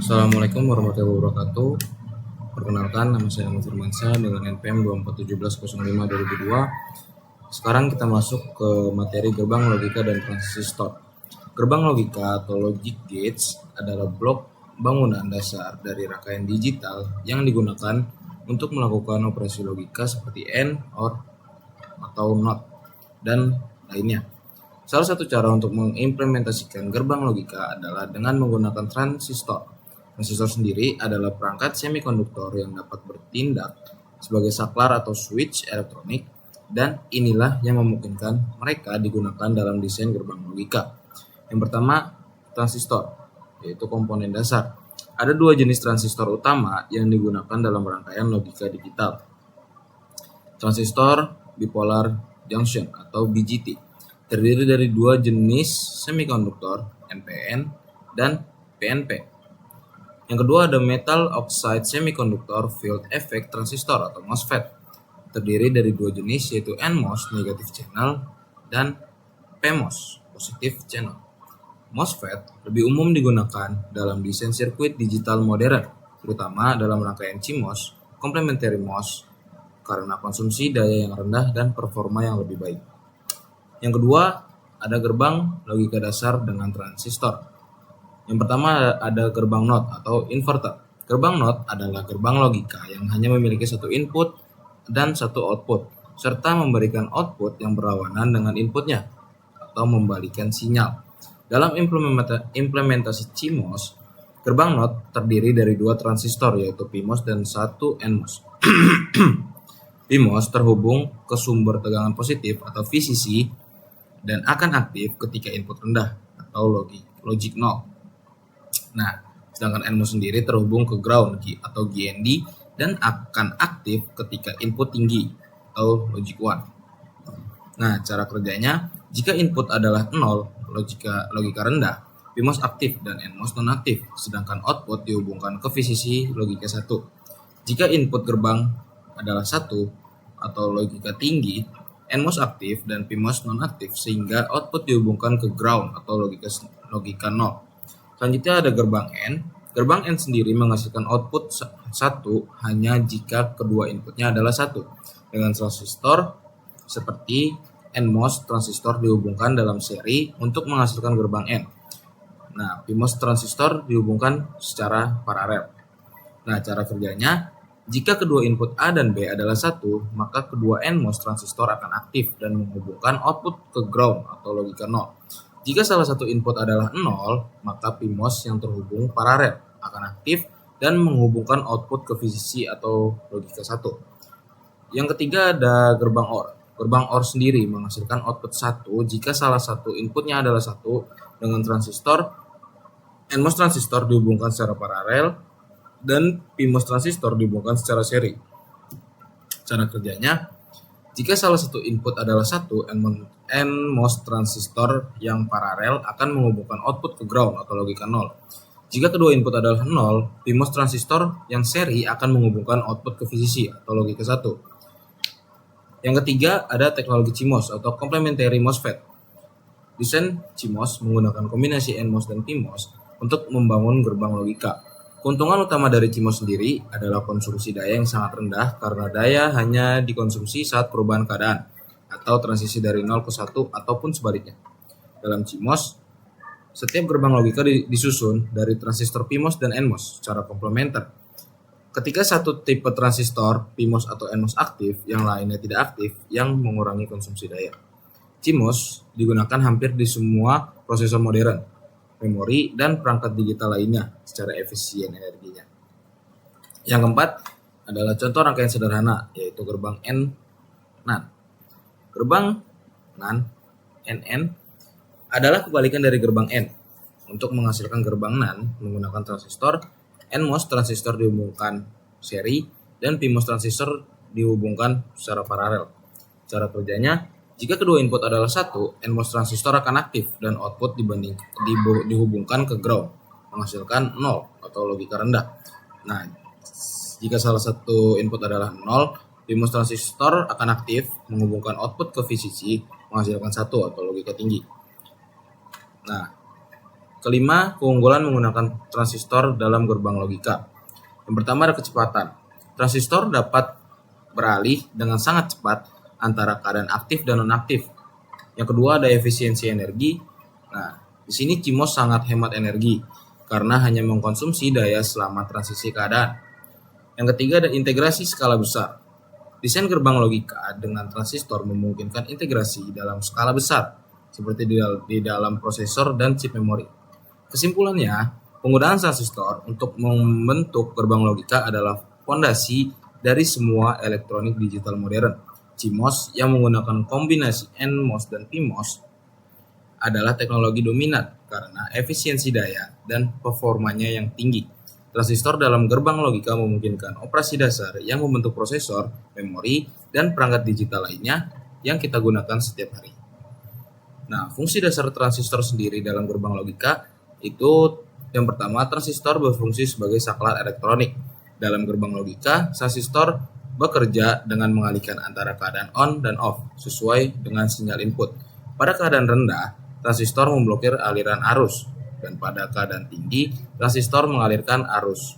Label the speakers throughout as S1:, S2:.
S1: Assalamualaikum warahmatullahi wabarakatuh. Perkenalkan, nama saya Ahmad Firmansyah dengan NPM 241705-2002. Sekarang kita masuk ke materi gerbang logika dan transistor. Gerbang logika atau logic gates adalah blok bangunan dasar dari rangkaian digital yang digunakan untuk melakukan operasi logika seperti AND, OR, atau NOT, dan lainnya. Salah satu cara untuk mengimplementasikan gerbang logika adalah dengan menggunakan transistor. Transistor sendiri adalah perangkat semikonduktor yang dapat bertindak sebagai saklar atau switch elektronik, dan inilah yang memungkinkan mereka digunakan dalam desain gerbang logika. Yang pertama, transistor, yaitu komponen dasar. Ada dua jenis transistor utama yang digunakan dalam rangkaian logika digital. Transistor bipolar junction atau BJT terdiri dari dua jenis semikonduktor, NPN dan PNP. Yang kedua ada metal oxide semiconductor field effect transistor atau MOSFET, terdiri dari dua jenis yaitu NMOS negative channel dan PMOS positive channel. MOSFET lebih umum digunakan dalam desain sirkuit digital modern, terutama dalam rangkaian CMOS, complementary MOS, karena konsumsi daya yang rendah dan performa yang lebih baik. Yang kedua, ada gerbang logika dasar dengan transistor. Yang pertama ada gerbang NOT atau inverter. Gerbang NOT adalah gerbang logika yang hanya memiliki satu input dan satu output, serta memberikan output yang berlawanan dengan inputnya atau membalikan sinyal. Dalam implementasi CMOS, gerbang NOT terdiri dari dua transistor yaitu PMOS dan satu NMOS. PMOS terhubung ke sumber tegangan positif atau VCC dan akan aktif ketika input rendah atau logic 0. Nah, sedangkan NMOS sendiri terhubung ke ground atau GND dan akan aktif ketika input tinggi atau logic 1. Nah, cara kerjanya, jika input adalah 0, logika rendah, PMOS aktif dan NMOS non-aktif, sedangkan output dihubungkan ke VCC logika 1. Jika input gerbang adalah 1 atau logika tinggi, NMOS aktif dan PMOS non-aktif sehingga output dihubungkan ke ground atau logika 0. Selanjutnya ada gerbang N. Gerbang N sendiri menghasilkan output 1 hanya jika kedua inputnya adalah 1. Dengan transistor seperti NMOS transistor dihubungkan dalam seri untuk menghasilkan gerbang N. Nah, PMOS transistor dihubungkan secara paralel. Nah, cara kerjanya, jika kedua input A dan B adalah 1, maka kedua NMOS transistor akan aktif dan menghubungkan output ke ground atau logika 0. Jika salah satu input adalah 0, maka PMOS yang terhubung paralel akan aktif dan menghubungkan output ke VCC atau logika 1. Yang ketiga ada gerbang OR. Gerbang OR sendiri menghasilkan output 1 jika salah satu inputnya adalah 1 dengan transistor. NMOS transistor dihubungkan secara paralel dan PMOS transistor dihubungkan secara seri. Cara kerjanya, jika salah satu input adalah 1, NMOS transistor yang paralel akan menghubungkan output ke ground atau logika 0. Jika kedua input adalah 0, PMOS transistor yang seri akan menghubungkan output ke VCC atau logika 1. Yang ketiga ada teknologi CMOS atau complementary MOSFET. Desain CMOS menggunakan kombinasi NMOS dan PMOS untuk membangun gerbang logika. Keuntungan utama dari CMOS sendiri adalah konsumsi daya yang sangat rendah karena daya hanya dikonsumsi saat perubahan keadaan atau transisi dari 0 ke 1 ataupun sebaliknya. Dalam CMOS, setiap gerbang logika disusun dari transistor PMOS dan NMOS secara komplementer. Ketika satu tipe transistor PMOS atau NMOS aktif, yang lainnya tidak aktif, yang mengurangi konsumsi daya. CMOS digunakan hampir di semua prosesor modern, memori, dan perangkat digital lainnya secara efisien energinya. Yang keempat adalah contoh rangkaian sederhana, yaitu gerbang NAND. Gerbang NAND adalah kebalikan dari gerbang N. Untuk menghasilkan gerbang NAND menggunakan transistor, NMOS transistor dihubungkan seri dan PMOS transistor dihubungkan secara paralel. Cara kerjanya, jika kedua input adalah 1, NMOS transistor akan aktif dan output dihubungkan ke ground, menghasilkan 0 atau logika rendah. Nah, jika salah satu input adalah 0, PMOS transistor akan aktif menghubungkan output ke VCC, menghasilkan 1 atau logika tinggi. Nah, Kelima, keunggulan menggunakan transistor dalam gerbang logika. Yang pertama ada kecepatan. Transistor dapat beralih dengan sangat cepat antara keadaan aktif dan nonaktif. Yang kedua ada efisiensi energi. Nah, di sini CMOS sangat hemat energi karena hanya mengkonsumsi daya selama transisi keadaan. Yang ketiga ada integrasi skala besar. Desain gerbang logika dengan transistor memungkinkan integrasi dalam skala besar, seperti di dalam prosesor dan chip memori. Kesimpulannya, penggunaan transistor untuk membentuk gerbang logika adalah fondasi dari semua elektronik digital modern. CMOS yang menggunakan kombinasi NMOS dan PMOS adalah teknologi dominan karena efisiensi daya dan performanya yang tinggi. Transistor dalam gerbang logika memungkinkan operasi dasar yang membentuk prosesor, memori, dan perangkat digital lainnya yang kita gunakan setiap hari. Nah, fungsi dasar transistor sendiri dalam gerbang logika itu yang pertama, transistor berfungsi sebagai saklar elektronik. Dalam gerbang logika, transistor bekerja dengan mengalihkan antara keadaan on dan off sesuai dengan sinyal input. Pada keadaan rendah, transistor memblokir aliran arus, dan pada keadaan tinggi, transistor mengalirkan arus.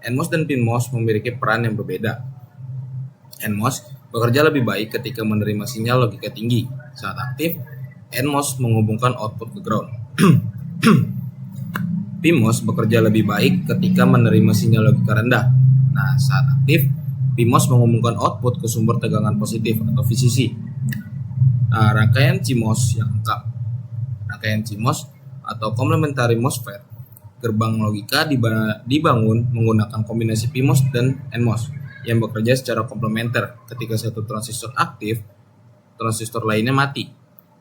S1: NMOS dan PMOS memiliki peran yang berbeda. NMOS bekerja lebih baik ketika menerima sinyal logika tinggi. Saat aktif, NMOS menghubungkan output ke ground. PMOS bekerja lebih baik ketika menerima sinyal logika rendah. Nah, saat aktif, PMOS menghubungkan output ke sumber tegangan positif atau VCC. Nah, rangkaian CMOS yang lengkap. Rangkaian CMOS atau complementary MOSFET gerbang logika dibangun menggunakan kombinasi PMOS dan NMOS yang bekerja secara komplementer. Ketika satu transistor aktif, transistor lainnya mati.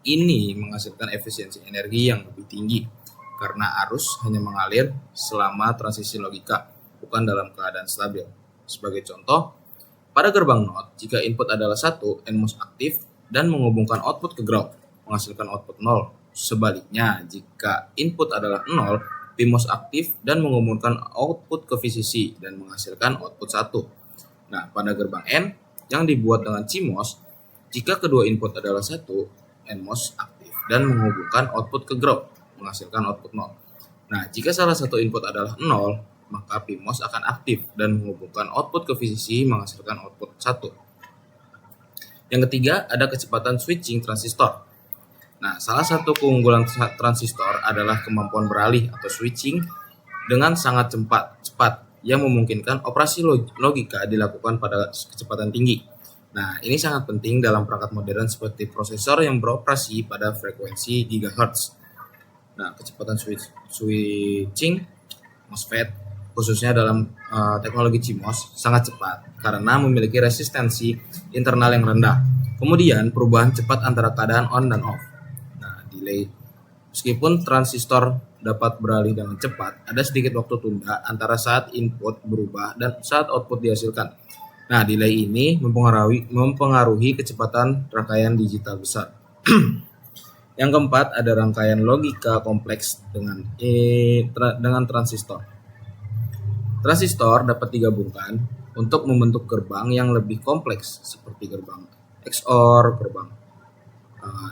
S1: Ini menghasilkan efisiensi energi yang lebih tinggi karena arus hanya mengalir selama transisi logika, bukan dalam keadaan stabil. Sebagai contoh, pada gerbang NOT, jika input adalah 1, NMOS aktif dan menghubungkan output ke ground, menghasilkan output 0. Sebaliknya, jika input adalah 0, PMOS aktif dan menghubungkan output ke VCC dan menghasilkan output 1. Nah, pada gerbang N yang dibuat dengan CMOS, jika kedua input adalah 1, NMOS aktif dan menghubungkan output ke ground, menghasilkan output 0. Nah, jika salah satu input adalah 0, maka PMOS akan aktif dan menghubungkan output ke VCC menghasilkan output 1. Yang ketiga, ada kecepatan switching transistor. Nah, salah satu keunggulan transistor adalah kemampuan beralih atau switching dengan sangat cepat yang memungkinkan operasi logika dilakukan pada kecepatan tinggi. Nah, ini sangat penting dalam perangkat modern seperti prosesor yang beroperasi pada frekuensi GHz. Nah, kecepatan switching MOSFET khususnya dalam teknologi CMOS sangat cepat karena memiliki resistensi internal yang rendah. Kemudian perubahan cepat antara keadaan on dan off. Delay. Meskipun transistor dapat beralih dengan cepat, ada sedikit waktu tunda antara saat input berubah dan saat output dihasilkan. Nah, delay ini mempengaruhi kecepatan rangkaian digital besar. Yang keempat, ada rangkaian logika kompleks dengan transistor. Transistor dapat digabungkan untuk membentuk gerbang yang lebih kompleks seperti gerbang XOR, gerbang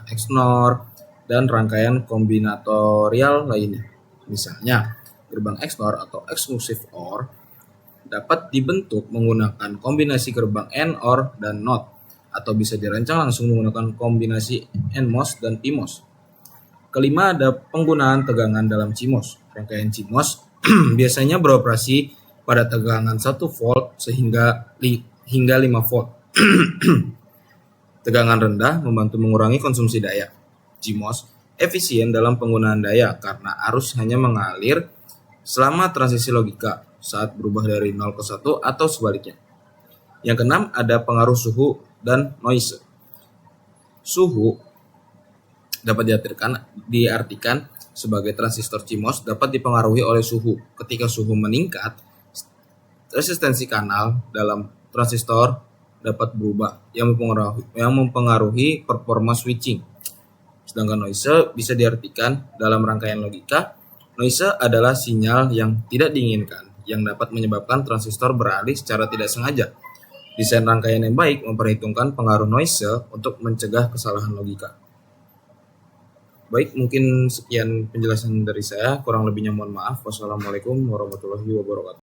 S1: XNOR, dan rangkaian kombinatorial lainnya. Misalnya, gerbang XNOR atau Exclusive OR dapat dibentuk menggunakan kombinasi gerbang NOR dan NOT, atau bisa dirancang langsung menggunakan kombinasi NMOS dan PMOS. Kelima, ada penggunaan tegangan dalam CMOS. Rangkaian CMOS biasanya beroperasi pada tegangan 1 volt hingga 5 volt. Tegangan rendah membantu mengurangi konsumsi daya. CMOS efisien dalam penggunaan daya karena arus hanya mengalir selama transisi logika saat berubah dari 0 ke 1 atau sebaliknya. Yang keenam, ada pengaruh suhu dan noise. Suhu dapat diartikan sebagai transistor CMOS dapat dipengaruhi oleh suhu. Ketika suhu meningkat, resistensi kanal dalam transistor dapat berubah yang mempengaruhi performa switching. Sedangkan noise bisa diartikan dalam rangkaian logika. Noise adalah sinyal yang tidak diinginkan yang dapat menyebabkan transistor beralih secara tidak sengaja. Desain rangkaian yang baik memperhitungkan pengaruh noise untuk mencegah kesalahan logika. Baik, mungkin sekian penjelasan dari saya. Kurang lebihnya mohon maaf. Wassalamualaikum warahmatullahi wabarakatuh.